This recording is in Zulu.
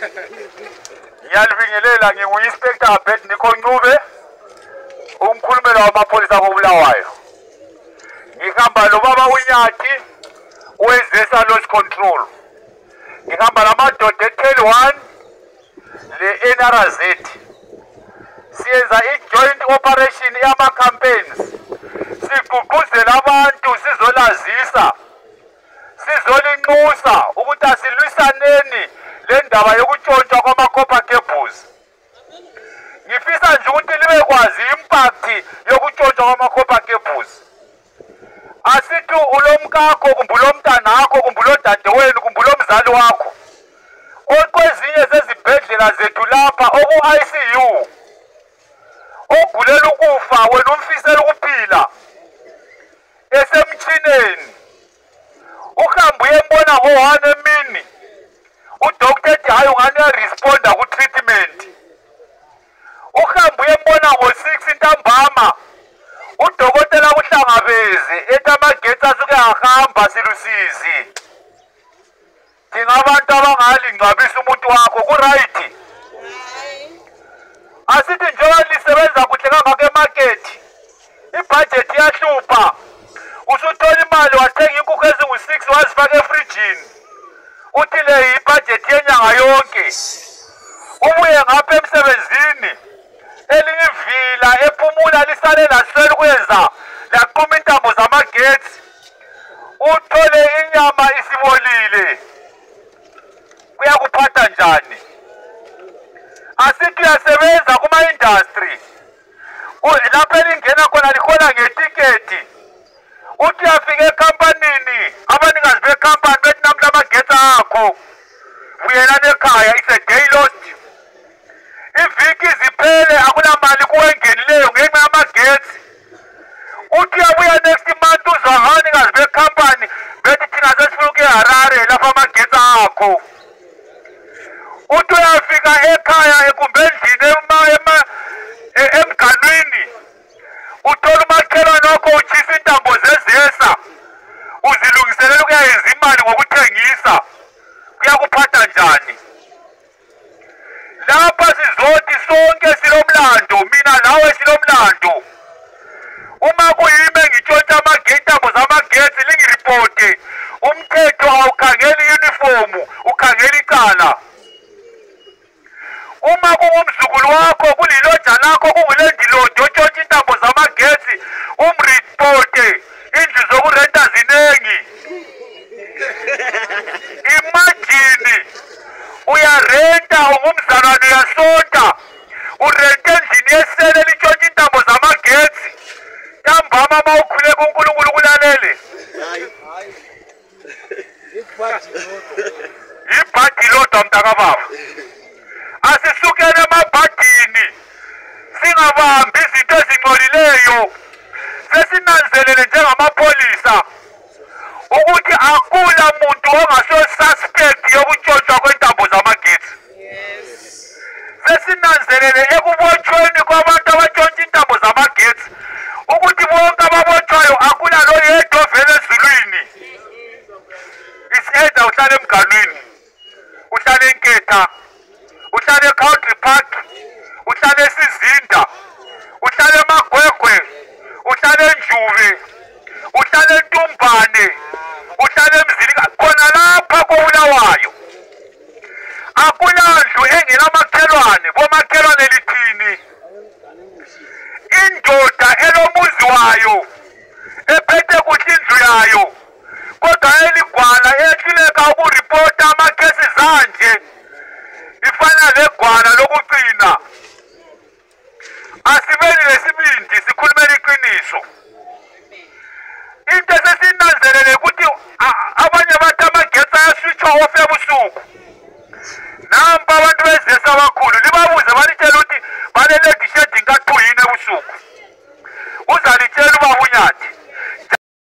Ngiyalibingelela ngingu-Inspector Abednego Ncube, umkhulumeli wamapholisa koBulawayo. Ngihamba lobaba uNyathi wezesa Loss Control. Ngihamba lamadoda eTel1 le-NRZ. Siyenza i-joint operation yama-campaigns. Sigqugquzela abantu sizolazisa, sizolinxusa ukuthi asilwisaneni le ndaba yokutshontshwa kwama-copper cables. Ngifisa nje ukuthi libe kwazi impact yokutshontshwa kwama-copper cables. Asithi ulomkakho kumbe ulomntanakho kumbe ulodadewenu kumbe ulomzali wakho okwezinye zezibhedlela zethu lapha oku-ICU ogulela ukufa wena umfisela ukuphila esemtshineni uhambe uyembona ngo-1 emini udoktor ethi hayi ungane uyaresponda ku-treatment. Uhambe uyembona ngo-6 ntambama udokotela kuhlangabeze ethi amagetsi asuke ahamba silusizi. Ndingabantu abangalingcwabisa umuntu wakho ku-right. Asithi njengoba lisebenza kuhle kangaka emakethi ibhajethi iyahlupha. Usuthola imali wathenga inkukhu ezingu-6 wazifaka efrijini. Uthi le ibhajethi yenyanga yonke. Ubuye ngapha emsebenzini elinye ivila ephumula lisale laswela ukwenza laquma intambo zamagetsi. Uthole inyama isibolile. Kuyakuphatha njani? Asithi uyasebenza kuma-industry. Lapho elingena khona lihola ngetiketi. Uthi uyafika ekhampanini abanikazi bekhampani bethi namhla amagetsi akho buyelana ekhaya, it's a day lost. Iviki ziphele akunamali kuwe engenileyo ngenxa yamagetsi. Uthi uyabuya next month uzwa abanikazi bekhampani bethi thina sesifuna ukuya eHarare lapho amagetsi akho. Uthi uyafika ekhaya kumbe endlini emganwini uthola umakhelwane wakho utshisa intambo zezesa uzilungiselela ukuyayenza imali ngokuthengisa. Kuyakuphatha njani? Lapha sizothi sonke silomlando, mina nawe silomlando. Uma kuyime ngitshontsha intambo zamagetsi lingiripote. Umthetho awukhangeli uniform, ukhangela icala. Uma kungumzukulu wakho kuliloja lakho kungulendilodo otshontsha intambo zamagetsi umripote. Indlu zokurenta zinengi. Imagine uyarenta ungumzalwane uyasonta urente endlini yesele litshontsha intambo zamagetsi ntambama uma ukhule kuNkulunkulu kulalele. Ibhadi lodwa mntakababa. Asisukele emabhadini singabambi izinto ezingcolileyo. Sesinanzelele njengamapholisa ukuthi akula muntu ongaso-suspect yokutshontshwa kwentambo zamagetsi. Sesinanzelele ekubotshweni kwabantu abatshontsha intambo zamagetsi ukuthi bonke ababotshwayo akula lo yedwa ovela ezulwini. Is-either uhlala emganwini, uhlala eNketha, uhlala eCountry Park, uhlala eSizinda, uhlala eMagwegwe, uhlala eNjuve, uhlala eNtumbane, uhlala eMzilika, khona lapha koBulawayo. Akulandlu engenamakhelwane, bomakhelwane lithini. Indoda elomuzi wayo ephethe kuhle indlu yayo kodwa eligwala ehluleka ukuripota amakhesi zanje ifana legwala lokucina. Asibeni lesibindi sikhulumela iqiniso. Into sesinanzelele ukuthi abanye abantu amagetsi ayaswitchwa off ebusuku. Namba abantu bezesa abakhulu libabuze balitshela ukuthi balele